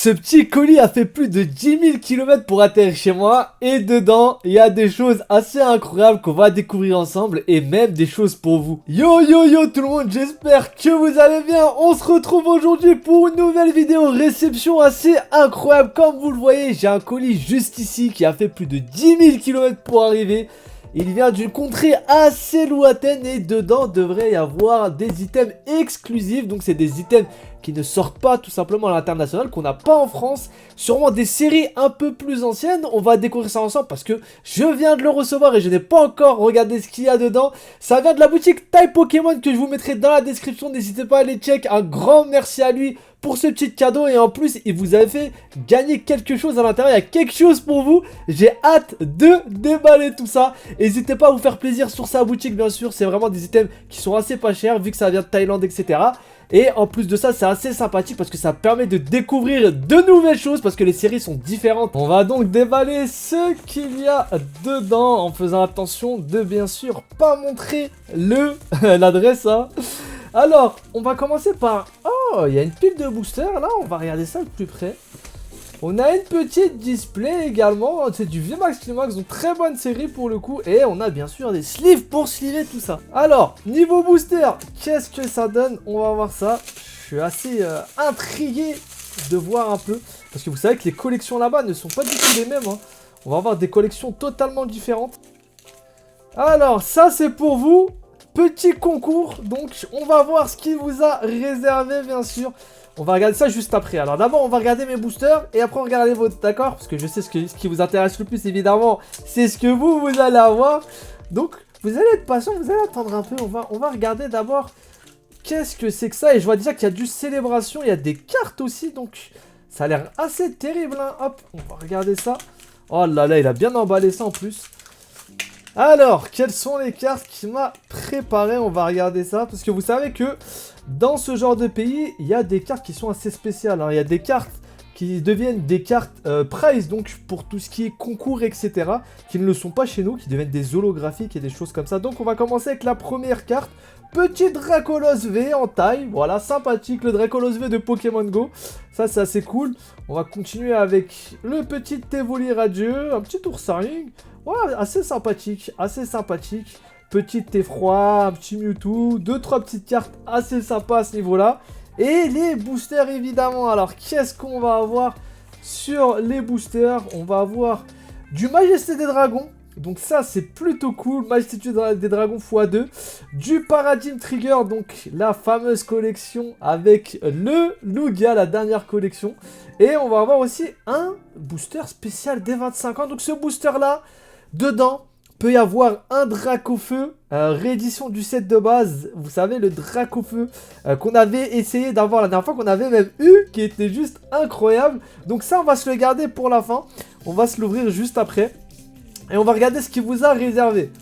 Ce petit colis a fait plus de 10 000 km pour atterrir chez moi et dedans, il y a des choses assez incroyables qu'on va découvrir ensemble et même des choses pour vous. Yo yo yo tout le monde, j'espère que vous allez bien. On se retrouve aujourd'hui pour une nouvelle vidéo réception assez incroyable. Comme vous le voyez, j'ai un colis juste ici qui a fait plus de 10 000 km pour arriver. Il vient d'une contrée assez lointaine et dedans devrait y avoir des items exclusifs. Donc c'est des items qui ne sortent pas tout simplement à l'international, qu'on n'a pas en France. Sûrement des séries un peu plus anciennes. On va découvrir ça ensemble parce que je viens de le recevoir et je n'ai pas encore regardé ce qu'il y a dedans. Ça vient de la boutique Taille Pokémon que je vous mettrai dans la description. N'hésitez pas à aller check. Un grand merci à lui pour ce petit cadeau et en plus il vous a fait gagner quelque chose à l'intérieur, il y a quelque chose pour vous. J'ai hâte de déballer tout ça. N'hésitez pas à vous faire plaisir sur sa boutique bien sûr, c'est vraiment des items qui sont assez pas chers vu que ça vient de Thaïlande etc. Et en plus de ça c'est assez sympathique parce que ça permet de découvrir de nouvelles choses parce que les séries sont différentes. On va donc déballer ce qu'il y a dedans en faisant attention de bien sûr pas montrer l'adresse hein. Alors, on va commencer par... Oh, il y a une pile de boosters, là, on va regarder ça de plus près. On a une petite display également, c'est du VMAX Climax, donc très bonne série pour le coup. Et on a bien sûr des sleeves pour sleever tout ça. Alors, niveau booster, qu'est-ce que ça donne? On va voir ça. Je suis assez intrigué de voir un peu. Parce que vous savez que les collections là-bas ne sont pas du tout les mêmes. Hein. On va avoir des collections totalement différentes. Alors, ça c'est pour vous. Petit concours, donc on va voir ce qu'il vous a réservé bien sûr. On va regarder ça juste après. Alors d'abord on va regarder mes boosters et après on regarder vôtres, d'accord? Parce que je sais ce qui vous intéresse le plus évidemment, c'est ce que vous allez avoir. Donc vous allez être patient, vous allez attendre un peu. On va regarder d'abord qu'est-ce que c'est que ça. Et je vois déjà qu'il y a du célébration, il y a des cartes aussi, donc ça a l'air assez terrible hein. Hop, on va regarder ça. Oh là là, il a bien emballé ça en plus. Alors, quelles sont les cartes qu'il m'a préparées? On va regarder ça. Parce que vous savez que dans ce genre de pays, il y a des cartes qui sont assez spéciales. Hein. Il y a des cartes qui deviennent des cartes prize, donc pour tout ce qui est concours, etc. Qui ne le sont pas chez nous, qui deviennent des holographiques et des choses comme ça. Donc on va commencer avec la première carte. Petit Dracolos V en taille, voilà, sympathique, le Dracolos V de Pokémon Go. Ça, c'est assez cool. On va continuer avec le petit Evoli radieux, un petit Oursaring. Ouais, assez sympathique, assez sympathique. Petit Effroi, un petit Mewtwo, 2-3 petites cartes assez sympas à ce niveau-là. Et les boosters, évidemment. Alors, qu'est-ce qu'on va avoir sur les boosters? On va avoir du Majesté des Dragons. Donc ça, c'est plutôt cool. Majesté des Dragons x2. Du Paradigm Trigger, donc la fameuse collection avec le Lugia, la dernière collection. Et on va avoir aussi un booster spécial des 25 ans. Donc ce booster-là, dedans, peut y avoir un Dracofeu, réédition du set de base. Vous savez, le Dracofeu qu'on avait essayé d'avoir la dernière fois, qu'on avait même eu, qui était juste incroyable. Donc ça, on va se le garder pour la fin. On va se l'ouvrir juste après. Et on va regarder ce qu'il vous a réservé.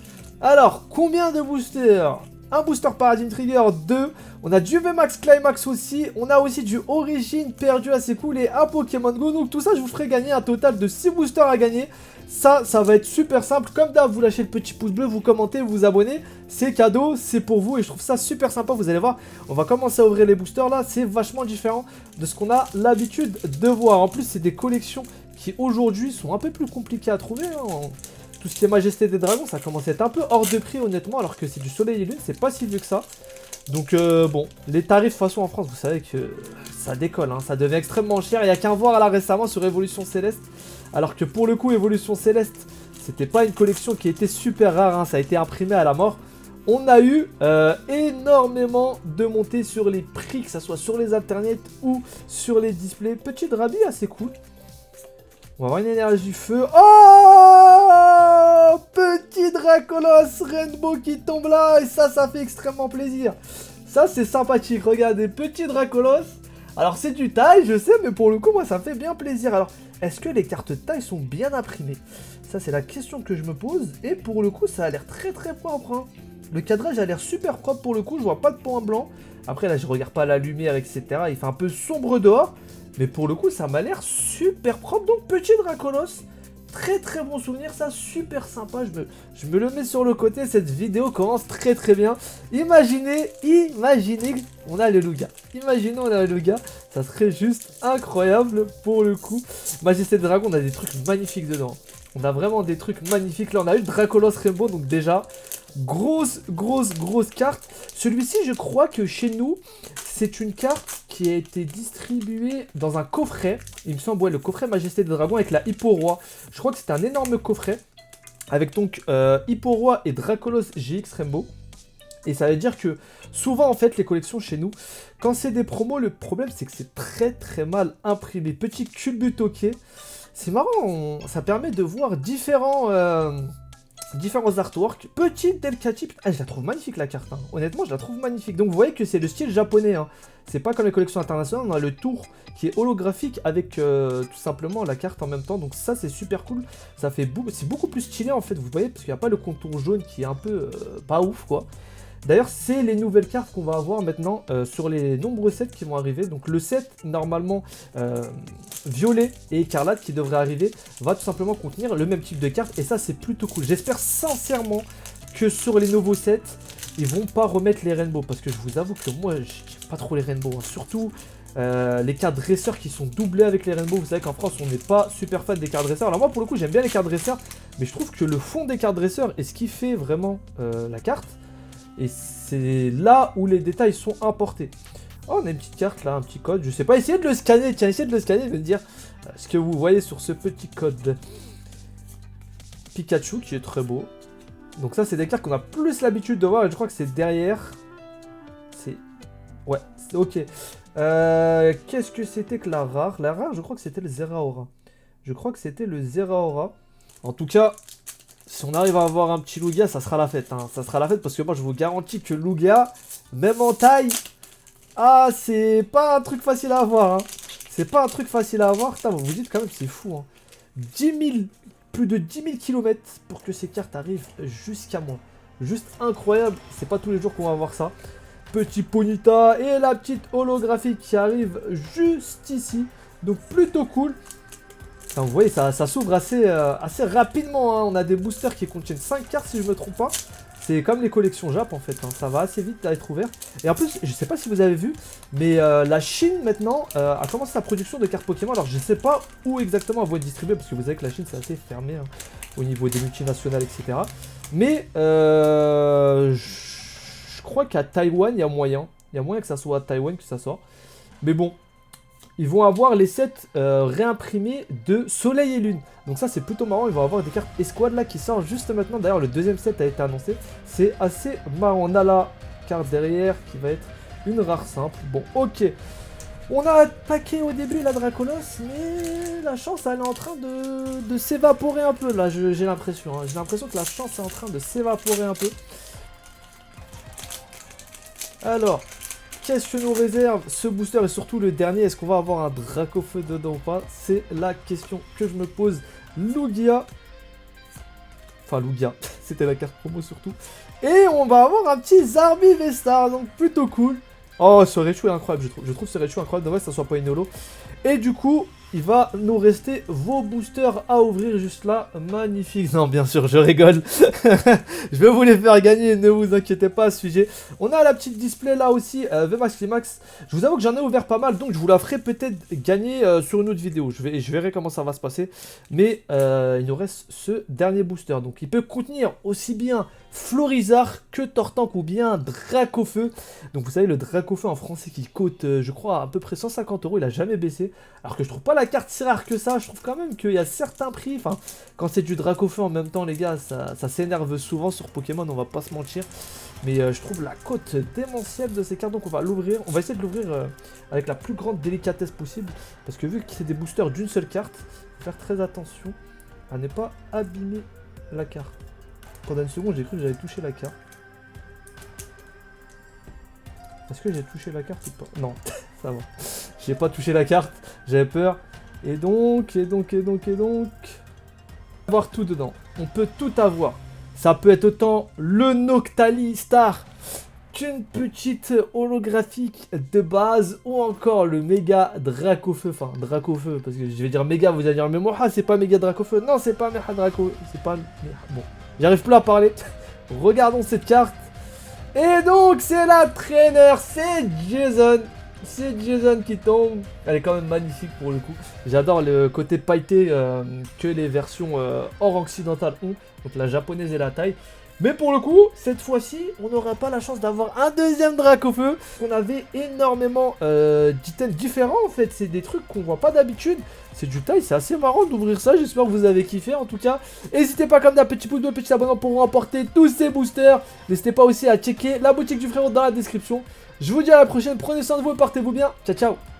Alors, combien de boosters? Un booster Paradigm Trigger 2. On a du VMAX Climax aussi. On a aussi du Origin perdu assez cool et un Pokémon Go. Donc tout ça, je vous ferai gagner un total de 6 boosters à gagner. Ça va être super simple. Comme d'hab, vous lâchez le petit pouce bleu, vous commentez, vous vous abonnez. C'est cadeau, c'est pour vous et je trouve ça super sympa. Vous allez voir, on va commencer à ouvrir les boosters là. C'est vachement différent de ce qu'on a l'habitude de voir. En plus, c'est des collections qui aujourd'hui sont un peu plus compliquées à trouver. Hein. Tout ce qui est Majesté des Dragons, ça commence à être un peu hors de prix honnêtement. Alors que c'est du Soleil et Lune, c'est pas si vieux que ça. Donc bon, les tarifs de toute façon en France, vous savez que ça décolle, hein, ça devient extrêmement cher. Il n'y a qu'un voir là récemment sur Évolution Céleste. Alors que pour le coup, Évolution Céleste, c'était pas une collection qui était super rare, hein, ça a été imprimé à la mort. On a eu énormément de montées sur les prix, que ce soit sur les internets ou sur les displays. Petit Drabi assez cool. On va avoir une énergie feu. Oh, petit Dracolos Rainbow qui tombe là. Et ça fait extrêmement plaisir. Ça, c'est sympathique. Regardez, petit Dracolos. Alors, c'est du taille, je sais, mais pour le coup, moi, ça me fait bien plaisir. Alors, est-ce que les cartes taille sont bien imprimées? Ça, c'est la question que je me pose. Et pour le coup, ça a l'air très, très propre. Hein. Le cadrage a l'air super propre pour le coup. Je vois pas de point blanc. Après, là, je regarde pas la lumière, etc. Il fait un peu sombre dehors. Mais pour le coup, ça m'a l'air super propre. Donc, petit Dracolos, très très bon souvenir, ça, super sympa. Je me le mets sur le côté, cette vidéo commence très très bien. Imaginez, on a le Lugia. Imaginez, on a le Lugia, ça serait juste incroyable pour le coup. Majesté de Dragon, on a des trucs magnifiques dedans. On a vraiment des trucs magnifiques. Là, on a eu le Dracolos Rainbow, donc déjà, grosse carte. Celui-ci, je crois que chez nous, c'est une carte qui a été distribuée dans un coffret. Il me semble, ouais, le coffret Majesté des Dragons avec la Hippo Roi. Je crois que c'était un énorme coffret avec donc Hippo Roi et Dracolos GX Rainbow. Et ça veut dire que souvent, en fait, les collections chez nous, quand c'est des promos, le problème, c'est que c'est très mal imprimé. Petit culbutoqué. C'est marrant, ça permet de voir différents artworks. Petite Delcatty, ah, je la trouve magnifique la carte, hein. Honnêtement je la trouve magnifique. Donc vous voyez que c'est le style japonais, hein. C'est pas comme les collections internationales, on a le tour qui est holographique avec tout simplement la carte en même temps. Donc ça c'est super cool, ça fait c'est beaucoup plus stylé en fait, vous voyez, parce qu'il n'y a pas le contour jaune qui est un peu pas ouf quoi. D'ailleurs, c'est les nouvelles cartes qu'on va avoir maintenant sur les nombreux sets qui vont arriver. Donc le set, normalement, violet et écarlate qui devrait arriver, va tout simplement contenir le même type de carte. Et ça, c'est plutôt cool. J'espère sincèrement que sur les nouveaux sets, ils vont pas remettre les rainbows. Parce que je vous avoue que moi, j'aime pas trop les rainbows, hein. Surtout les cartes dresseurs qui sont doublées avec les rainbows. Vous savez qu'en France, on n'est pas super fan des cartes dresseurs. Alors moi, pour le coup, j'aime bien les cartes dresseurs. Mais je trouve que le fond des cartes dresseurs est ce qui fait vraiment la carte. Et c'est là où les détails sont importés. Oh, on a une petite carte là, un petit code. Je sais pas, essayez de le scanner. Tiens, essayez de le scanner et de me dire ce que vous voyez sur ce petit code. Pikachu qui est très beau. Donc ça, c'est des cartes qu'on a plus l'habitude de voir. Et je crois que c'est derrière. C'est... Ouais, c'est ok. Qu'est-ce que c'était que la rare? La rare, je crois que c'était le Zeraora. Je crois que c'était le Zeraora. En tout cas... Si on arrive à avoir un petit Lugia, ça sera la fête, hein. Ça sera la fête parce que moi je vous garantis que Lugia, même en taille, ah c'est pas un truc facile à avoir, hein. C'est pas un truc facile à avoir. Putain, vous vous dites quand même c'est fou, hein. 10 000, plus de 10 000 km pour que ces cartes arrivent jusqu'à moi. Juste incroyable, c'est pas tous les jours qu'on va voir ça. Petit Ponyta et la petite holographique qui arrive juste ici. Donc plutôt cool. Enfin, vous voyez, ça s'ouvre assez rapidement, hein. On a des boosters qui contiennent 5 cartes si je me trompe pas. C'est comme les collections Jap en fait, hein. Ça va assez vite à être ouvert. Et en plus, je sais pas si vous avez vu, mais la Chine maintenant a commencé sa production de cartes Pokémon. Alors je sais pas où exactement elles vont être distribuées, parce que vous savez que la Chine c'est assez fermé, hein, au niveau des multinationales, etc. Mais je crois qu'à Taïwan il y a moyen. Il y a moyen que ça soit à Taïwan que ça sort. Mais bon. Ils vont avoir les sets réimprimés de Soleil et Lune. Donc ça c'est plutôt marrant, ils vont avoir des cartes escouade là qui sortent juste maintenant. D'ailleurs le deuxième set a été annoncé. C'est assez marrant. On a la carte derrière qui va être une rare simple. Bon ok. On a attaqué au début la Dracolos, mais la chance elle est en train de s'évaporer un peu là, j'ai l'impression. Hein. J'ai l'impression que la chance est en train de s'évaporer un peu. Alors... Qu'est-ce que nous réserve ce booster et surtout le dernier? Est-ce qu'on va avoir un Dracofeu dedans ou pas? C'est la question que je me pose. Lugia. Enfin Lugia, c'était la carte promo surtout. Et on va avoir un petit Zarbivestar, donc plutôt cool. Oh, ce Raichu est incroyable, je trouve. Je trouve ce Raichu incroyable, dommage que ça soit pas une holo. Et du coup, il va nous rester vos boosters à ouvrir juste là. Magnifique. Non, bien sûr, je rigole. Je vais vous les faire gagner, ne vous inquiétez pas à ce sujet. On a la petite display là aussi, VMAX Climax. Je vous avoue que j'en ai ouvert pas mal, donc je vous la ferai peut-être gagner sur une autre vidéo. Je verrai comment ça va se passer. Mais il nous reste ce dernier booster. Donc il peut contenir aussi bien Florizard que Tortank ou bien Dracofeu. Donc vous savez, le Dracofeu en français qui coûte, je crois, à peu près 150 €. Il a jamais baissé. Alors que je trouve pas la carte si rare que ça. Je trouve quand même qu'il y a certains prix. Enfin, quand c'est du Dracofeu en même temps, les gars, ça s'énerve souvent sur Pokémon, on va pas se mentir. Mais je trouve la cote démentielle de ces cartes. Donc on va l'ouvrir. On va essayer de l'ouvrir avec la plus grande délicatesse possible. Parce que vu que c'est des boosters d'une seule carte, faut faire très attention à ne pas abîmer la carte. Pendant une seconde, j'ai cru que j'avais touché la carte. Est-ce que j'ai touché la carte ou pas? Non, ça va. J'ai pas touché la carte, j'avais peur. Et donc... Avoir tout dedans. On peut tout avoir. Ça peut être autant le Noctali Star une petite holographique de base ou encore le méga Dracofeu, enfin Dracofeu parce que je vais dire méga, vous allez dire mais moi c'est pas méga Dracofeu, non c'est pas méga Draco, c'est pas bon, j'arrive plus à parler. Regardons cette carte et donc c'est la traîneur, c'est Jason qui tombe. Elle est quand même magnifique pour le coup. J'adore le côté pailleté que les versions hors occidentales ont, donc la japonaise et la thaï. Mais pour le coup, cette fois-ci, on n'aura pas la chance d'avoir un deuxième Dracofeu. On avait énormément d'items différents en fait. C'est des trucs qu'on voit pas d'habitude. C'est du taille, c'est assez marrant d'ouvrir ça. J'espère que vous avez kiffé en tout cas. N'hésitez pas comme d'un petit pouce bleu, petit abonnement pour remporter tous ces boosters. N'hésitez pas aussi à checker la boutique du frérot dans la description. Je vous dis à la prochaine. Prenez soin de vous et portez-vous bien. Ciao, ciao.